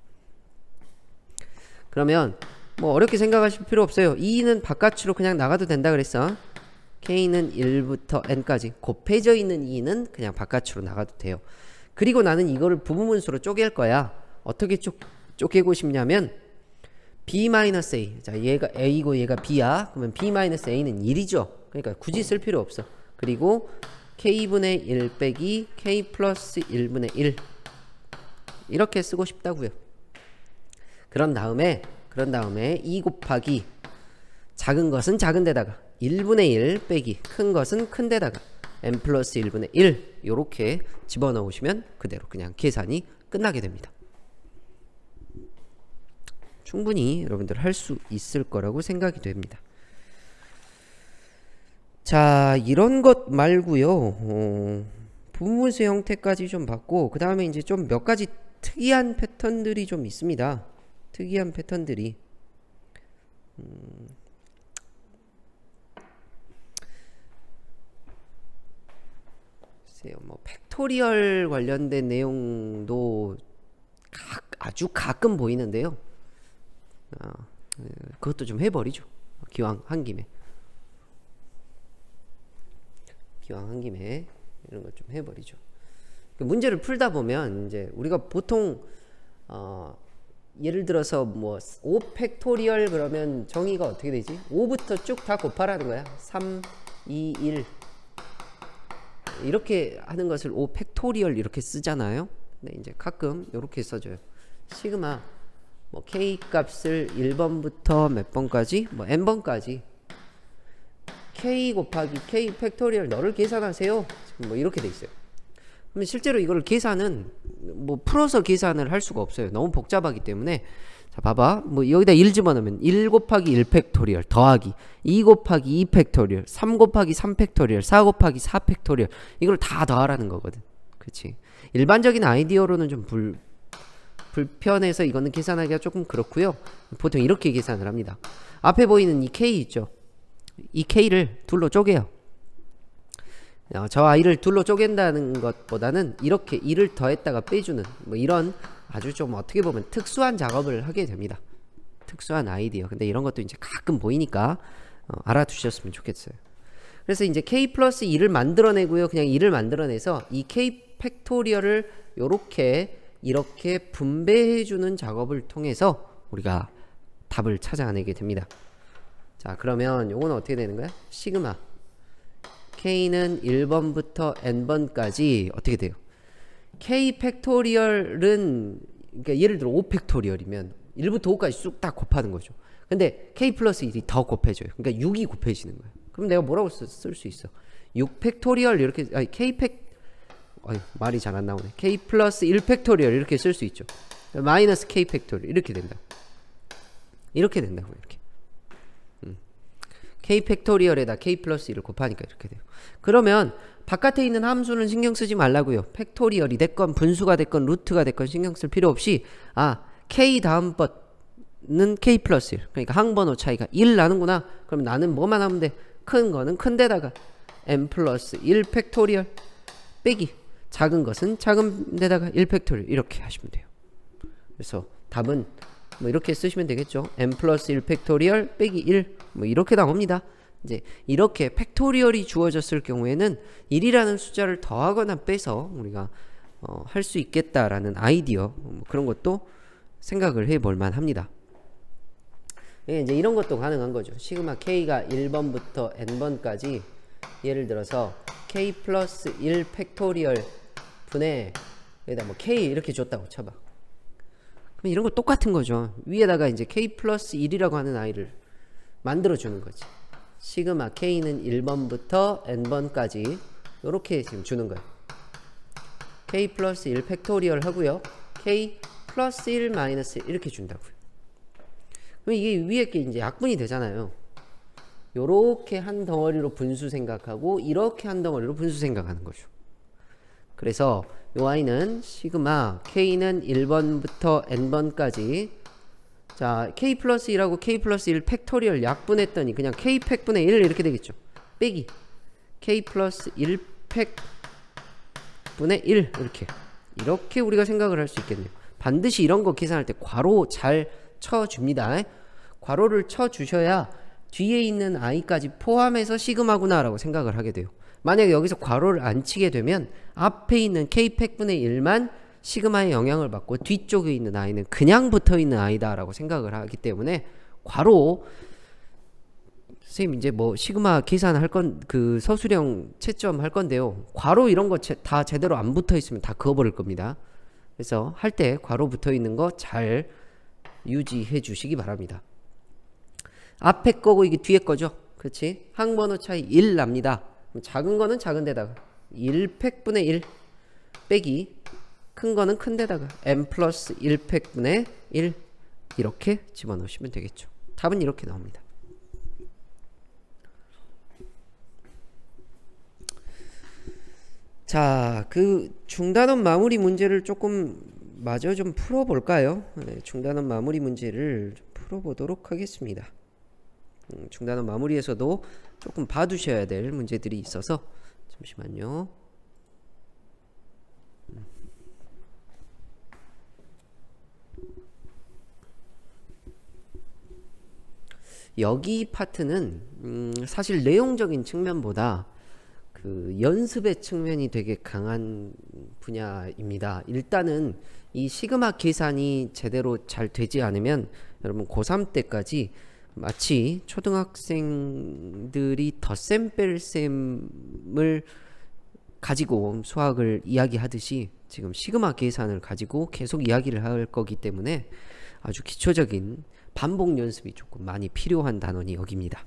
[SPEAKER 1] 그러면 뭐 어렵게 생각하실 필요 없어요. 2는 바깥으로 그냥 나가도 된다 그랬어. k는 1부터 n까지 곱해져 있는 2는 그냥 바깥으로 나가도 돼요. 그리고 나는 이거를 부분분수로 쪼갤 거야. 어떻게 쪼개고 싶냐면 b-a. 자, 얘가 a고 얘가 b야. 그러면 b-a는 1이죠. 그러니까 굳이 쓸 필요 없어. 그리고 k분의 1 빼기 k 플러스 1분의 1 이렇게 쓰고 싶다고요. 그런 다음에 2 곱하기 작은 것은 작은 데다가 1분의 1 빼기 큰 것은 큰 데다가 n 플러스 1분의 1 요렇게 집어넣으시면 그대로 그냥 계산이 끝나게 됩니다. 충분히 여러분들 할 수 있을 거라고 생각이 됩니다. 자, 이런 것 말고요. 부분수 형태까지 좀 봤고 그 다음에 이제 좀 몇 가지 특이한 패턴들이 좀 있습니다. 특이한 패턴들이 글쎄요, 뭐 팩토리얼 관련된 내용도 아주 가끔 보이는데요. 그것도 좀 해버리죠. 기왕 한 김에 이런 거 좀 해버리죠. 문제를 풀다 보면 이제 우리가 보통 예를 들어서 뭐 5 팩토리얼 그러면 정의가 어떻게 되지? 5부터 쭉 다 곱하라는 거야. 3, 2, 1 이렇게 하는 것을 5 팩토리얼 이렇게 쓰잖아요. 근데 이제 가끔 이렇게 써줘요. 시그마 뭐 k 값을 1번부터 몇 번까지 뭐 n번까지 k 곱하기 k 팩토리얼 너를 계산하세요. 지금 뭐 이렇게 돼 있어요. 그러면 실제로 이걸 계산은 뭐 풀어서 계산을 할 수가 없어요. 너무 복잡하기 때문에. 자, 봐봐. 뭐 여기다 1 집어넣으면 1 곱하기 1 팩토리얼 더하기 2 곱하기 2 팩토리얼 3 곱하기 3 팩토리얼 4 곱하기 4 팩토리얼 이걸 다 더하라는 거거든. 그치? 일반적인 아이디어로는 좀 불편해서 이거는 계산하기가 조금 그렇고요. 보통 이렇게 계산을 합니다. 앞에 보이는 이 k 있죠? 이 k를 둘로 쪼개요. 저 i를 둘로 쪼갠다는 것보다는 이렇게 2를 더했다가 빼주는 뭐 이런 아주 좀 어떻게 보면 특수한 작업을 하게 됩니다. 특수한 아이디어. 근데 이런 것도 이제 가끔 보이니까 알아두셨으면 좋겠어요. 그래서 이제 k 플러스 2를 만들어내고요. 그냥 2를 만들어내서 이 k 팩토리얼을 이렇게 분배해주는 작업을 통해서 우리가 답을 찾아내게 됩니다. 자, 그러면 요건 어떻게 되는 거야? 시그마 k는 1번부터 n번까지 어떻게 돼요? k 팩토리얼은 그러니까 예를 들어 5 팩토리얼이면 1부터 5까지 쑥 다 곱하는 거죠. 근데 k 플러스 1이 더 곱해져요. 그러니까 6이 곱해지는 거예요. 그럼 내가 뭐라고 쓸 수 있어? 6 팩토리얼 이렇게 k 팩 말이 잘 안 나오네. k 플러스 1 팩토리얼 이렇게 쓸 수 있죠. 마이너스 k 팩토리얼 이렇게 된다. 이렇게 된다고 이렇게. k 팩토리얼에다 k 플러스 1을 곱하니까 이렇게 돼요. 그러면 바깥에 있는 함수는 신경 쓰지 말라고요. 팩토리얼이 됐건 분수가 됐건 루트가 됐건 신경 쓸 필요 없이 k 다음 번은 k 플러스 1 그러니까 항번호 차이가 1 나는구나. 그럼 나는 뭐만 하면 돼? 큰 거는 큰 데다가 n 플러스 1 팩토리얼 빼기 작은 것은 작은 데다가 1 팩토리얼 이렇게 하시면 돼요. 그래서 답은 뭐 이렇게 쓰시면 되겠죠. n 플러스 1 팩토리얼 빼기 1 뭐 이렇게 나옵니다. 이제 이렇게 팩토리얼이 주어졌을 경우에는 1이라는 숫자를 더하거나 빼서 우리가 할 수 있겠다라는 아이디어 뭐 그런 것도 생각을 해볼 만합니다. 예, 이제 이런 것도 가능한 거죠. 시그마 k가 1번부터 n번까지 예를 들어서 k 플러스 1 팩토리얼 분의 여기다 뭐 k 이렇게 줬다고 쳐봐. 그럼 이런 거 똑같은 거죠. 위에다가 이제 k 플러스 1이라고 하는 아이를 만들어주는 거지. 시그마 k는 1번부터 n번까지 이렇게 지금 주는 거예요. k 플러스 1 팩토리얼 하고요. k 플러스 1 마이너스 1 이렇게 준다고요. 그럼 이게 위에 게 이제 약분이 되잖아요. 요렇게 한 덩어리로 분수 생각하고 이렇게 한 덩어리로 분수 생각하는 거죠. 그래서 요 i는 시그마 k는 1번부터 n번까지, 자 k 플러스 1하고 k 플러스 1 팩토리얼 약분했더니 그냥 k 팩분의 1 이렇게 되겠죠. 빼기 k 플러스 1 팩분의 1 이렇게 우리가 생각을 할 수 있겠네요. 반드시 이런 거 계산할 때 괄호 잘 쳐줍니다. 괄호를 쳐주셔야 뒤에 있는 i까지 포함해서 시그마구나 라고 생각을 하게 돼요. 만약에 여기서 괄호를 안 치게 되면 앞에 있는 k 팩분의 1만 시그마의 영향을 받고 뒤쪽에 있는 i는 그냥 붙어있는 i다 라고 생각을 하기 때문에 괄호, 선생님 이제 뭐 시그마 계산할 건 그 서술형 채점 할 건데요, 괄호 이런 거 다 제대로 안 붙어 있으면 다 그어버릴 겁니다. 그래서 할 때 괄호 붙어 있는 거 잘 유지해 주시기 바랍니다. 앞에 거고 이게 뒤에 거죠. 그렇지? 항번호 차이 1 납니다. 작은 거는 작은 데다가 1 팩분의 1 빼기 큰 거는 큰 데다가 n 플러스 1 팩분의 1 이렇게 집어넣으시면 되겠죠. 답은 이렇게 나옵니다. 자, 그 중단원 마무리 문제를 조금 마저 좀 풀어볼까요? 네, 중단원 마무리 문제를 좀 풀어보도록 하겠습니다. 중단원 마무리에서도 조금 봐두셔야 될 문제들이 있어서 잠시만요. 여기 파트는 사실 내용적인 측면보다 그 연습의 측면이 되게 강한 분야입니다. 일단은 이 시그마 계산이 제대로 잘 되지 않으면 여러분 고3 때까지 마치 초등학생들이 덧셈 뺄셈을 가지고 수학을 이야기하듯이 지금 시그마 계산을 가지고 계속 이야기를 할 거기 때문에 아주 기초적인 반복 연습이 조금 많이 필요한 단원이 여기입니다.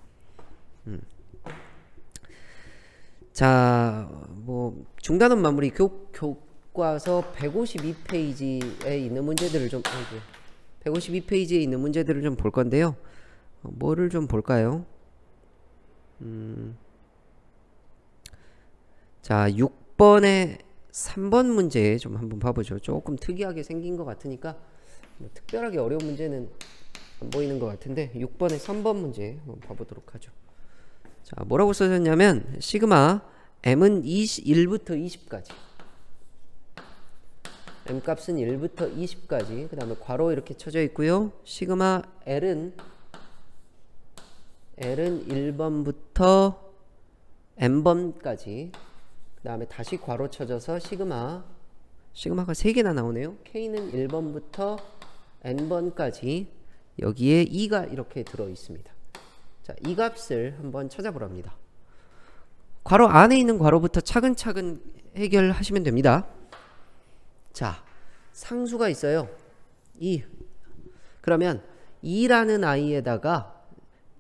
[SPEAKER 1] 자, 뭐 중단원 마무리 교과서 152페이지에 있는 문제들을 좀 152페이지에 있는 문제들을 좀 볼 건데요. 뭐를 좀 볼까요? 자, 6번에 3번 문제 좀 한번 봐보죠. 조금 특이하게 생긴 것 같으니까 뭐 특별하게 어려운 문제는 안 보이는 것 같은데 6번에 3번 문제 한번 봐보도록 하죠. 자, 뭐라고 써졌냐면 시그마 m은 1부터 20까지, m 값은 1부터 20까지, 그 다음에 괄호 이렇게 쳐져 있고요. 시그마 l은 1번부터 n번까지, 그 다음에 다시 괄호 쳐져서 시그마가 3개나 나오네요. k는 1번부터 n번까지, 여기에 2가 이렇게 들어 있습니다. 자, 이 값을 한번 찾아보랍니다. 괄호 안에 있는 괄호부터 차근차근 해결하시면 됩니다. 자, 상수가 있어요. 2. 그러면 2라는 i에다가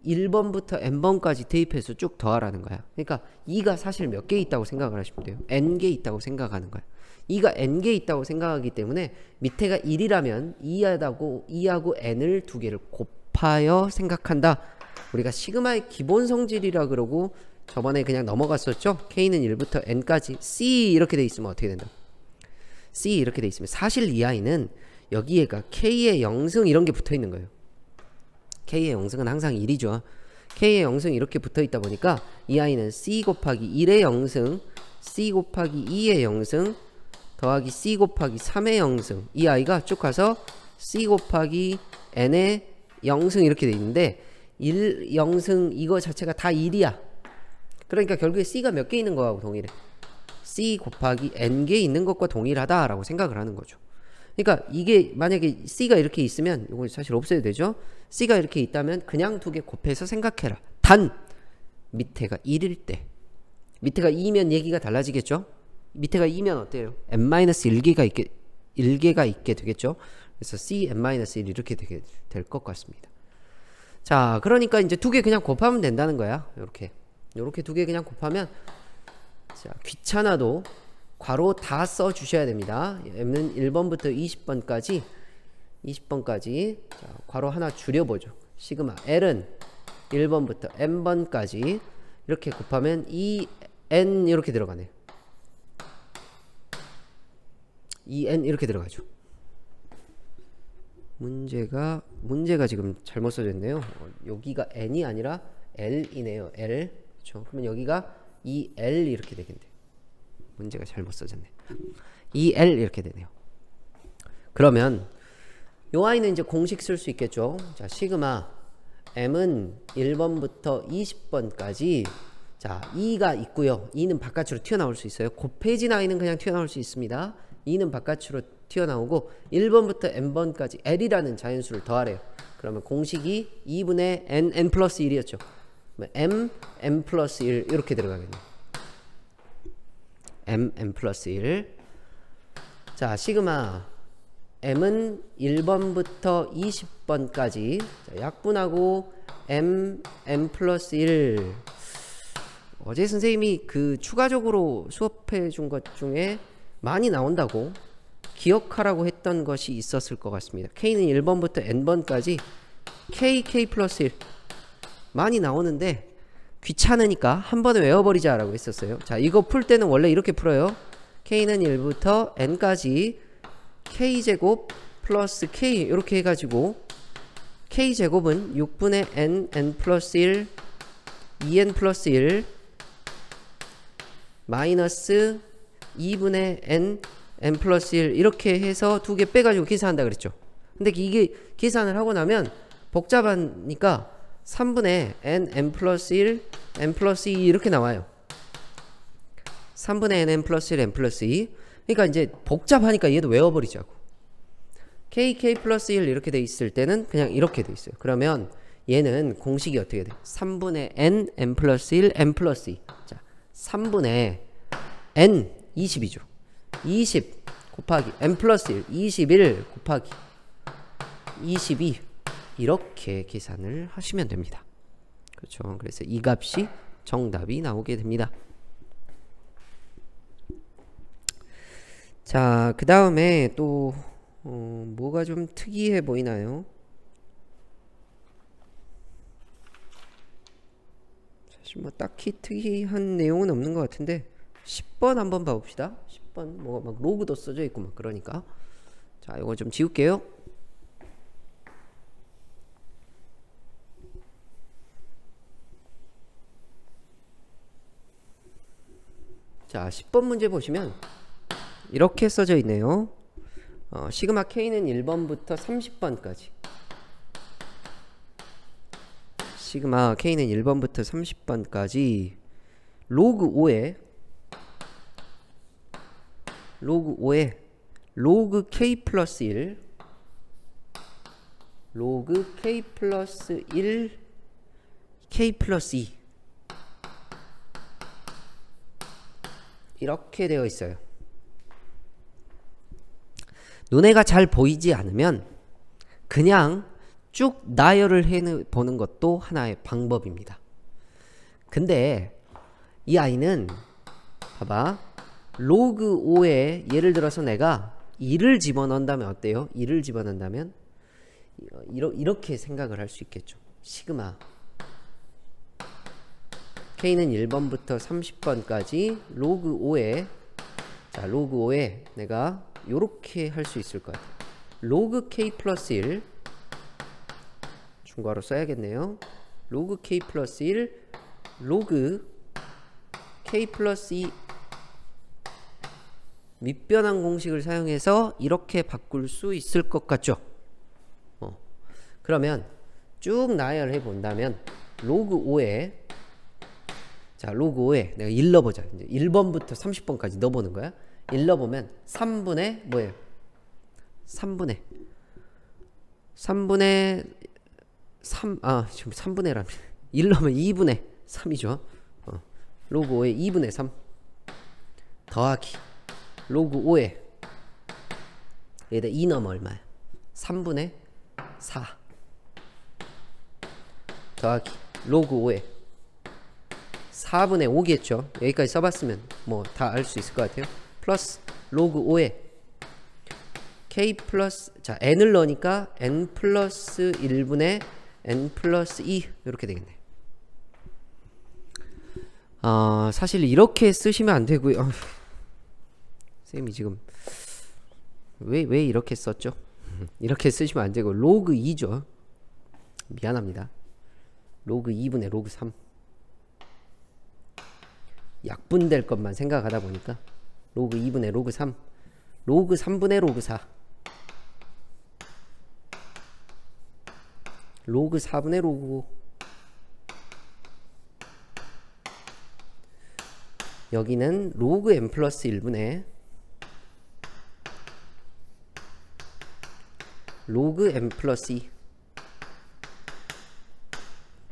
[SPEAKER 1] 1번부터 n번까지 대입해서 쭉 더하라는 거야. 그러니까 2가 사실 몇 개 있다고 생각을 하시면 돼요. n개 있다고 생각하는 거야. 2가 n개 있다고 생각하기 때문에 밑에가 1이라면 2하고 n을 두 개를 곱하여 생각한다. 우리가 시그마의 기본 성질이라 그러고 저번에 그냥 넘어갔었죠. k는 1부터 n까지 c 이렇게 돼 있으면 어떻게 된다? c 이렇게 돼 있으면 사실 이 i는 여기에가 k의 영승 이런 게 붙어 있는 거예요. k의 영승은 항상 1이죠. k의 영승 이렇게 붙어 있다 보니까 이 i는 c 곱하기 1의 영승, c 곱하기 2의 영승 더하기 c 곱하기 3의 영승, 이 i가 쭉 가서 c 곱하기 n의 영승 이렇게 돼 있는데 1 영승 이거 자체가 다 1이야. 그러니까 결국에 c가 몇 개 있는 거하고 동일해. c 곱하기 n개 있는 것과 동일하다라고 생각을 하는 거죠. 그러니까 이게 만약에 c가 이렇게 있으면 이거 사실 없애도 되죠. c가 이렇게 있다면 그냥 두 개 곱해서 생각해라. 단 밑에가 1일 때, 밑에가 2면 얘기가 달라지겠죠. 밑에가 2면 어때요? n-1개가 있게 되겠죠. 그래서 c n-1 이렇게 되게 될 것 같습니다. 자, 그러니까 이제 두 개 그냥 곱하면 된다는 거야. 요렇게 두 개 그냥 곱하면, 자, 귀찮아도 괄호 다 써 주셔야 됩니다. m는 1번부터 20번까지 자, 괄호 하나 줄여보죠. 시그마 L은 1번부터 n번까지 이렇게 곱하면 2n 이렇게 들어가네요. 2n 이렇게 들어가죠. 문제가 지금 잘못 써졌네요. 여기가 n이 아니라 l이네요. l. 그렇죠. 그러면 여기가 2l 이렇게 되겠네. 문제가 잘못 써졌네. 2l 이렇게 되네요. 그러면 요 아이는 이제 공식 쓸 수 있겠죠. 자, 시그마 m은 1번부터 20번까지 자, 2가 있고요. 2는 바깥으로 튀어나올 수 있어요. 곱해진 i는 그냥 튀어나올 수 있습니다. 2는 바깥으로 튀어나오고 1번부터 n번까지 l이라는 자연수를 더하래요. 그러면 공식이 2분의 n 플러스 1이었죠. n 플러스 1 이렇게 들어가겠네요. n 플러스 1. 자, 시그마 m은 1번부터 20번까지 자, 약분하고 n 플러스 1. 어제 선생님이 그 추가적으로 수업해 준 것 중에 많이 나온다고 기억하라고 했던 것이 있었을 것 같습니다. k는 1번부터 n번까지 k 플러스 1 많이 나오는데 귀찮으니까 한 번에 외워버리자 라고 했었어요. 자, 이거 풀 때는 원래 이렇게 풀어요. k는 1부터 n까지 k제곱 플러스 k 이렇게 해가지고 k제곱은 6분의 n 플러스 1 2n 플러스 1 마이너스 2분의 n 플러스 1 이렇게 해서 두 개 빼가지고 계산한다 그랬죠. 근데 이게 계산을 하고 나면 복잡하니까 3분의 n 플러스 1 n 플러스 2 이렇게 나와요. 3분의 n 플러스 1 n 플러스 2. 그러니까 이제 복잡하니까 얘도 외워버리자고. k 플러스 1 이렇게 돼 있을 때는 그냥 이렇게 돼 있어요. 그러면 얘는 공식이 어떻게 돼? 3분의 n 플러스 1 n 플러스 2. 자, 3분의 n 20이죠. 20 곱하기 n 플러스 1 21 곱하기 22 이렇게 계산을 하시면 됩니다. 그렇죠. 그래서 이 값이 정답이 나오게 됩니다. 자, 그 다음에 또 뭐가 좀 특이해 보이나요? 사실 뭐 딱히 특이한 내용은 없는 것 같은데 10번 한번 봐봅시다. 10번 뭐가 막 로그도 써져 있고 막 그러니까 자, 이거 좀 지울게요. 자, 10번 문제 보시면 이렇게 써져 있네요. 시그마 K는 1번부터 30번까지 시그마 K는 1번부터 30번까지 로그 5에 로그 K 플러스 1 로그 K 플러스 1 K 플러스 2 이렇게 되어 있어요. 눈에가 잘 보이지 않으면 그냥 쭉 나열을 해보는 것도 하나의 방법입니다. 근데 이 아이는 봐봐. 로그 5에 예를 들어서 내가 2를 집어넣는다면 어때요? 2를 집어넣는다면 이렇게 생각을 할 수 있겠죠. 시그마 K는 1번부터 30번까지 로그 5에 자, 로그 5에 내가 요렇게 할 수 있을 것 같아요. 로그 K 플러스 1 중괄호 써야겠네요. 로그 K 플러스 1 로그 K 플러스 2 밑변환 공식을 사용해서 이렇게 바꿀 수 있을 것 같죠? 그러면 쭉 나열해 본다면 로그 5에 자, 로그 5에 내가 1 넣어보자. 이제 1번부터 30번까지 넣어보는 거야. 1 넣어보면 3분의 뭐예요? 3분의 3, 지금 3분의라면 1 넣으면 2분의 3이죠. 로그 5에 2분의 3 더하기 로그 5에 여기다 2 넣으면 얼마야? 3분의 4 더하기 로그 5에 4분의 5겠죠. 여기까지 써봤으면 뭐 다 알 수 있을 것 같아요. 플러스 로그 5에 k 플러스, 자 n을 넣으니까 n 플러스 1분의 n 플러스 2 이렇게 되겠네. 사실 이렇게 쓰시면 안 되고요. 쌤이 지금 왜 이렇게 썼죠? 이렇게 쓰시면 안 되고 로그 2죠. 미안합니다. 로그 2분의 로그 3. 약분될 것만 생각하다 보니까 로그 2분의 로그 3, 로그 3분의 로그 4, 로그 4분의 로그 5. 여기는 로그 n 플러스 1분의 로그 n 플러스 2.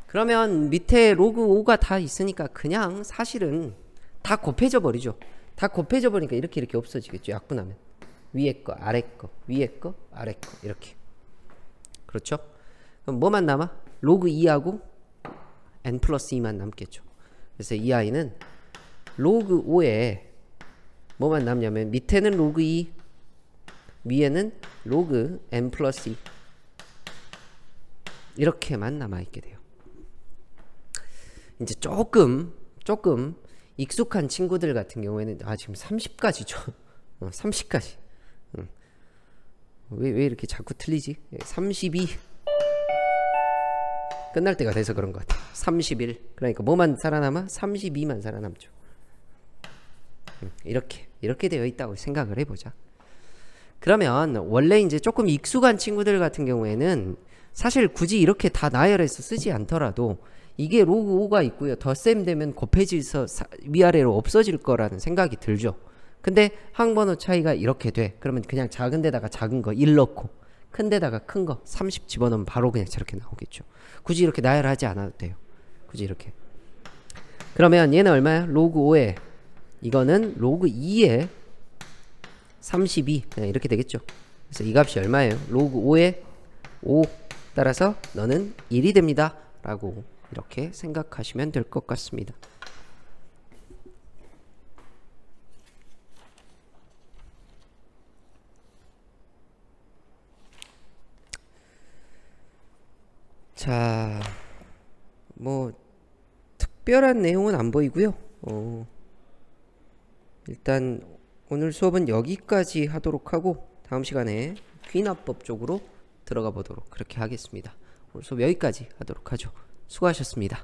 [SPEAKER 1] 그러면 밑에 로그 5가 다 있으니까 그냥 사실은 다 곱해져 버리죠. 다 곱해져 버리니까 이렇게 없어지겠죠. 약분하면 위에 거 아래 거 위에 거 아래 거 이렇게. 그렇죠? 그럼 뭐만 남아? 로그 2하고 n 플러스 2만 남겠죠. 그래서 이 아이는 로그 5에 뭐만 남냐면 밑에는 로그 2, 위에는 로그 n 플러스 2 이렇게만 남아있게 돼요. 이제 조금 익숙한 친구들 같은 경우에는 지금 30까지죠. 30까지. 왜 이렇게 자꾸 틀리지? 32 끝날 때가 돼서 그런 것 같아. 31 그러니까 뭐만 살아남아? 32만 살아남죠. 이렇게 되어 있다고 생각을 해보자. 그러면 원래 이제 조금 익숙한 친구들 같은 경우에는 사실 굳이 이렇게 다 나열해서 쓰지 않더라도 이게 로그 5가 있고요. 덧셈 되면 곱해져서 위아래로 없어질 거라는 생각이 들죠. 근데 항번호 차이가 이렇게 돼. 그러면 그냥 작은 데다가 작은 거 1 넣고 큰 데다가 큰 거 30 집어넣으면 바로 그냥 저렇게 나오겠죠. 굳이 이렇게 나열하지 않아도 돼요. 굳이 이렇게. 그러면 얘는 얼마야? 로그 5에 이거는 로그 2에 32 그냥 이렇게 되겠죠. 그래서 이 값이 얼마예요? 로그 5에 5 따라서 너는 1이 됩니다 라고 이렇게 생각하시면 될 것 같습니다. 자, 뭐 특별한 내용은 안 보이고요. 일단 오늘 수업은 여기까지 하도록 하고 다음 시간에 귀납법 쪽으로 들어가 보도록 그렇게 하겠습니다. 오늘 수업 여기까지 하도록 하죠. 수고하셨습니다.